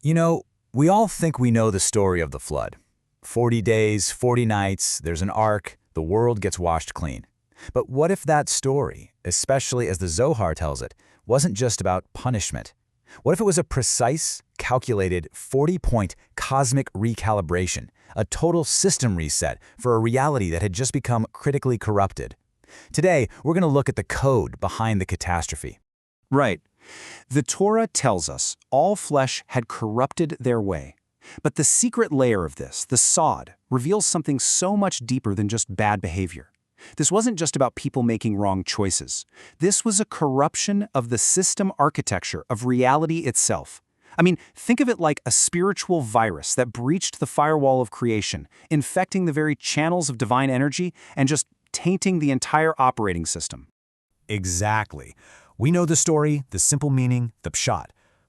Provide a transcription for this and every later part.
You know, we all think we know the story of the flood. 40 days, 40 nights, there's an ark, the world gets washed clean. But what if that story, especially as the Zohar tells it, wasn't just about punishment? What if it was a precise, calculated 40-point cosmic recalibration, a total system reset for a reality that had just become critically corrupted? Today, we're going to look at the code behind the catastrophe. Right. The Torah tells us all flesh had corrupted their way. But the secret layer of this, the sod, reveals something so much deeper than just bad behavior. This wasn't just about people making wrong choices. This was a corruption of the system architecture of reality itself. I mean, think of it like a spiritual virus that breached the firewall of creation, infecting the very channels of divine energy and just tainting the entire operating system. Exactly. We know the story, the simple meaning, the pshat.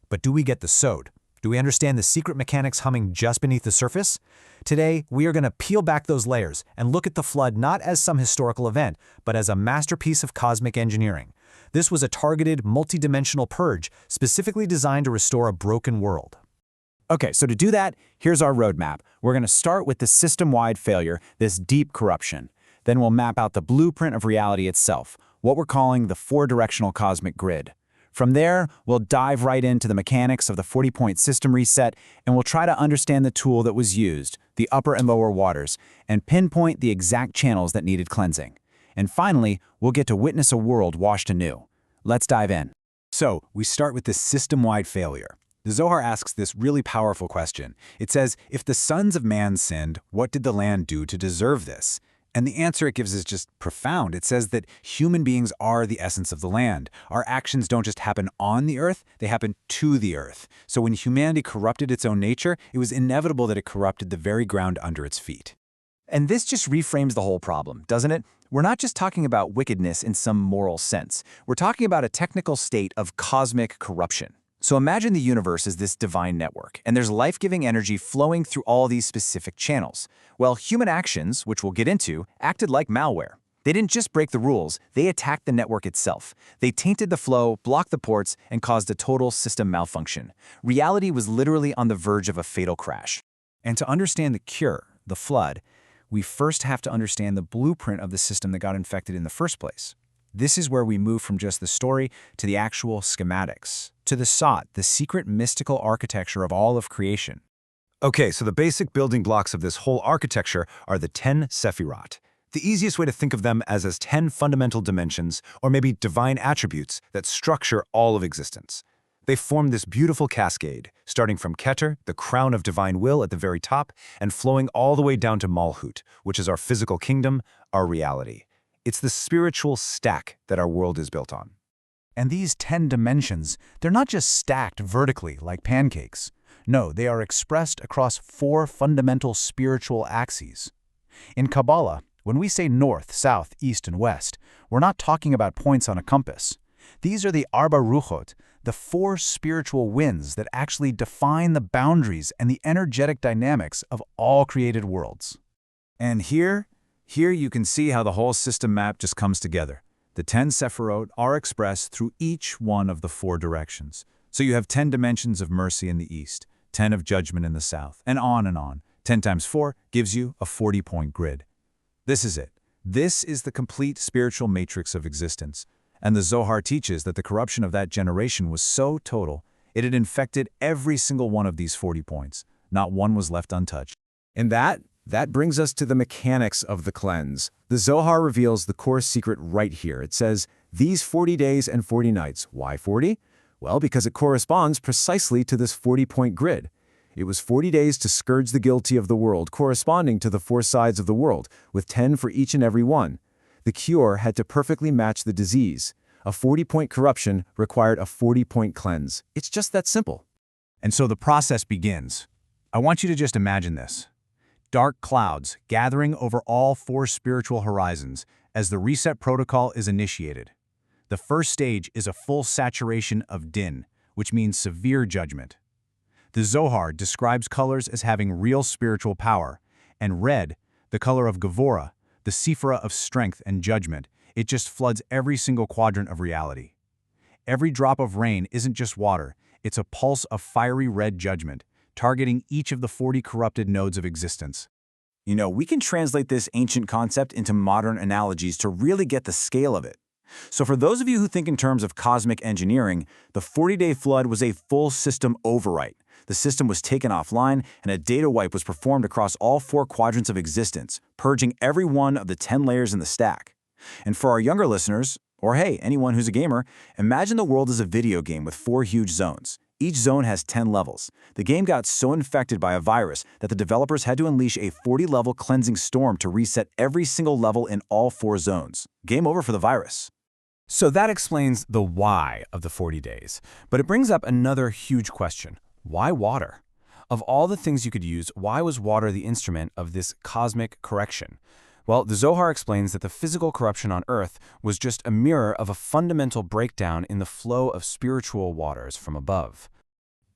But do we get the sod? Do we understand the secret mechanics humming just beneath the surface? Today, we are going to peel back those layers and look at the flood not as some historical event, but as a masterpiece of cosmic engineering. This was a targeted, multidimensional purge specifically designed to restore a broken world. Okay, so to do that, here's our roadmap. We're going to start with the system-wide failure, this deep corruption. Then we'll map out the blueprint of reality itself, what we're calling the four-directional cosmic grid. From there, we'll dive right into the mechanics of the 40-point system reset, and we'll try to understand the tool that was used, the upper and lower waters, and pinpoint the exact channels that needed cleansing. And finally, we'll get to witness a world washed anew. Let's dive in. So, we start with this system-wide failure. The Zohar asks this really powerful question. It says, if the sons of man sinned, what did the land do to deserve this? And the answer it gives is just profound. It says that human beings are the essence of the land. Our actions don't just happen on the earth, they happen to the earth. So when humanity corrupted its own nature, it was inevitable that it corrupted the very ground under its feet. And this just reframes the whole problem, doesn't it? We're not just talking about wickedness in some moral sense. We're talking about a technical state of cosmic corruption. So imagine the universe as this divine network, and there's life-giving energy flowing through all these specific channels. Well, human actions, which we'll get into, acted like malware. They didn't just break the rules, they attacked the network itself. They tainted the flow, blocked the ports, and caused a total system malfunction. Reality was literally on the verge of a fatal crash. And to understand the cure, the flood, we first have to understand the blueprint of the system that got infected in the first place. This is where we move from just the story to the actual schematics, to the sod, the secret mystical architecture of all of creation. Okay, so the basic building blocks of this whole architecture are the 10 Sefirot. The easiest way to think of them as 10 fundamental dimensions, or maybe divine attributes, that structure all of existence. They form this beautiful cascade, starting from Keter, the crown of divine will at the very top, and flowing all the way down to Malhut, which is our physical kingdom, our reality. It's the spiritual stack that our world is built on. And these 10 dimensions, they're not just stacked vertically like pancakes. No, they are expressed across 4 fundamental spiritual axes. In Kabbalah, when we say north, south, east, and west, we're not talking about points on a compass. These are the Arba Ruchot, the 4 spiritual winds that actually define the boundaries and the energetic dynamics of all created worlds. And here you can see how the whole system map just comes together. The 10 Sefirot are expressed through each one of the 4 directions. So you have 10 dimensions of mercy in the east, 10 of judgment in the south, and on and on. 10 times 4 gives you a 40-point grid. This is it. This is the complete spiritual matrix of existence. And the Zohar teaches that the corruption of that generation was so total, it had infected every single one of these 40 points. Not one was left untouched. And that brings us to the mechanics of the cleanse. The Zohar reveals the core secret right here. It says, these 40 days and 40 nights. Why 40? Well, because it corresponds precisely to this 40-point grid. It was 40 days to scourge the guilty of the world, corresponding to the 4 sides of the world, with 10 for each and every one. The cure had to perfectly match the disease. A 40-point corruption required a 40-point cleanse. It's just that simple. And so the process begins. I want you to just imagine this. Dark clouds gathering over all 4 spiritual horizons as the reset protocol is initiated. The first stage is a full saturation of din, which means severe judgment. The Zohar describes colors as having real spiritual power, and red, the color of Gevurah, the Sefirot of strength and judgment, it just floods every single quadrant of reality. Every drop of rain isn't just water, It's a pulse of fiery red judgment, targeting each of the 40 corrupted nodes of existence. We can translate this ancient concept into modern analogies to really get the scale of it. So for those of you who think in terms of cosmic engineering, the 40-day flood was a full system overwrite. The system was taken offline, and a data wipe was performed across all 4 quadrants of existence, purging every one of the 10 layers in the stack. And for our younger listeners, or hey, anyone who's a gamer, imagine the world as a video game with 4 huge zones. Each zone has 10 levels. The game got so infected by a virus that the developers had to unleash a 40-level cleansing storm to reset every single level in all 4 zones. Game over for the virus. So that explains the why of the 40 days. But it brings up another huge question. Why water? Of all the things you could use, why was water the instrument of this cosmic correction? Well, the Zohar explains that the physical corruption on Earth was just a mirror of a fundamental breakdown in the flow of spiritual waters from above.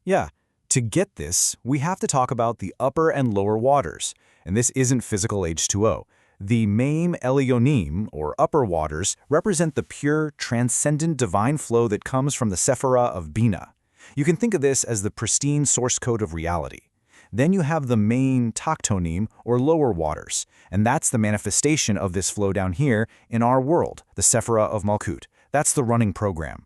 Yeah, to get this, we have to talk about the upper and lower waters. And this isn't physical H2O. The Maim Elyonim, or upper waters, represent the pure, transcendent divine flow that comes from the Sefirot of Bina. You can think of this as the pristine source code of reality. Then you have the main Taktonim, or lower waters, and that's the manifestation of this flow down here in our world, the Sefirot of Malkut. That's the running program.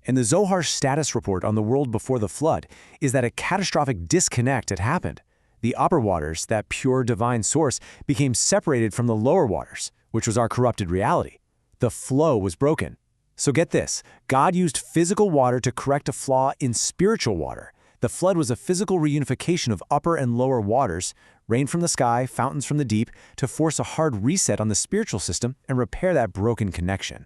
And the Zohar's status report on the world before the flood is that a catastrophic disconnect had happened. The upper waters, that pure divine source, became separated from the lower waters, which was our corrupted reality. The flow was broken. So get this, God used physical water to correct a flaw in spiritual water. The flood was a physical reunification of upper and lower waters, rain from the sky, fountains from the deep, to force a hard reset on the spiritual system and repair that broken connection.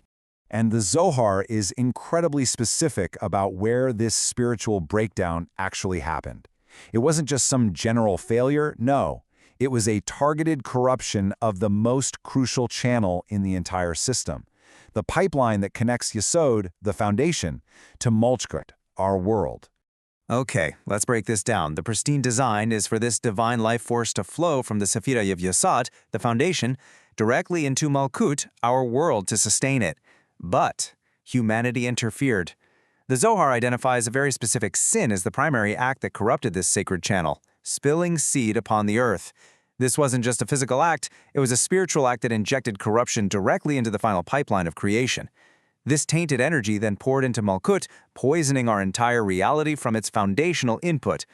And the Zohar is incredibly specific about where this spiritual breakdown actually happened. It wasn't just some general failure, no. It was a targeted corruption of the most crucial channel in the entire system. The pipeline that connects Yesod, the foundation, to Malkut, our world. Okay, let's break this down. The pristine design is for this divine life force to flow from the Sefirot of Yesod, the foundation, directly into Malkut, our world, to sustain it. But humanity interfered. The Zohar identifies a very specific sin as the primary act that corrupted this sacred channel, spilling seed upon the earth. This wasn't just a physical act, it was a spiritual act that injected corruption directly into the final pipeline of creation. This tainted energy then poured into Malkut, poisoning our entire reality from its foundational input.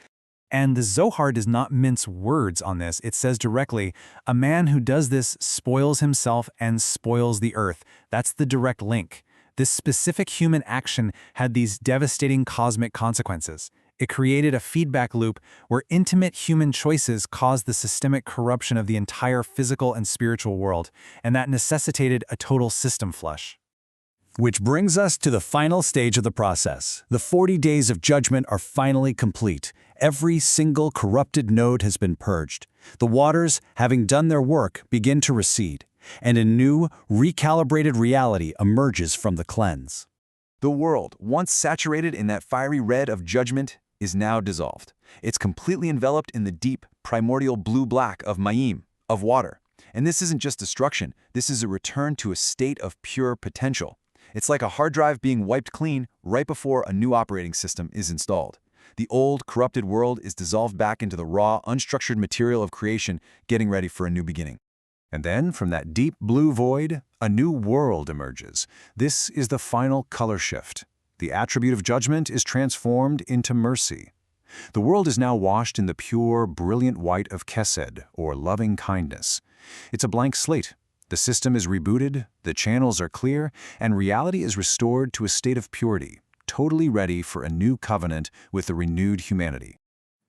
And the Zohar does not mince words on this. It says directly, a man who does this spoils himself and spoils the earth. That's the direct link. This specific human action had these devastating cosmic consequences. It created a feedback loop where intimate human choices caused the systemic corruption of the entire physical and spiritual world, and that necessitated a total system flush. Which brings us to the final stage of the process. The 40 days of judgment are finally complete. Every single corrupted node has been purged. The waters, having done their work, begin to recede, and a new, recalibrated reality emerges from the cleanse. The world, once saturated in that fiery red of judgment, is now dissolved. It's completely enveloped in the deep, primordial blue-black of Mayim, of water. And this isn't just destruction, this is a return to a state of pure potential. It's like a hard drive being wiped clean right before a new operating system is installed. The old, corrupted world is dissolved back into the raw, unstructured material of creation, getting ready for a new beginning. And then, from that deep blue void, a new world emerges. This is the final color shift. The attribute of judgment is transformed into mercy. The world is now washed in the pure, brilliant white of Chesed, or loving kindness. It's a blank slate. The system is rebooted, the channels are clear, and reality is restored to a state of purity, totally ready for a new covenant with the renewed humanity.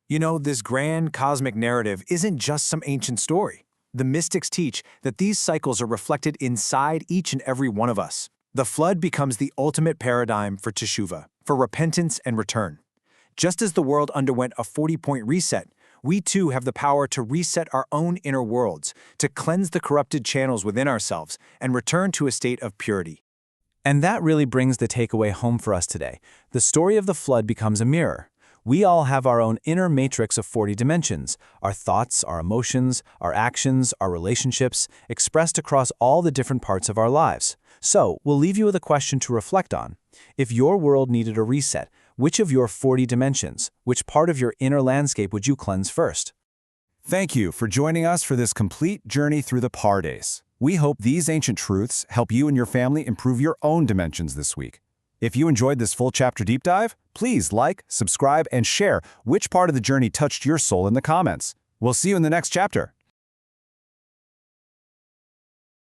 You know, this grand cosmic narrative isn't just some ancient story. The mystics teach that these cycles are reflected inside each and every one of us. The flood becomes the ultimate paradigm for teshuvah, for repentance and return. Just as the world underwent a 40-point reset, we too have the power to reset our own inner worlds, to cleanse the corrupted channels within ourselves, and return to a state of purity. And that really brings the takeaway home for us today. The story of the flood becomes a mirror. We all have our own inner matrix of 40 dimensions, our thoughts, our emotions, our actions, our relationships, expressed across all the different parts of our lives. So, we'll leave you with a question to reflect on. If your world needed a reset, Which of your 40 dimensions, which part of your inner landscape would you cleanse first? Thank you for joining us for this complete journey through the Pardes. We hope these ancient truths help you and your family improve your own dimensions this week. If you enjoyed this full chapter deep dive, please like, subscribe, and share which part of the journey touched your soul in the comments. We'll see you in the next chapter.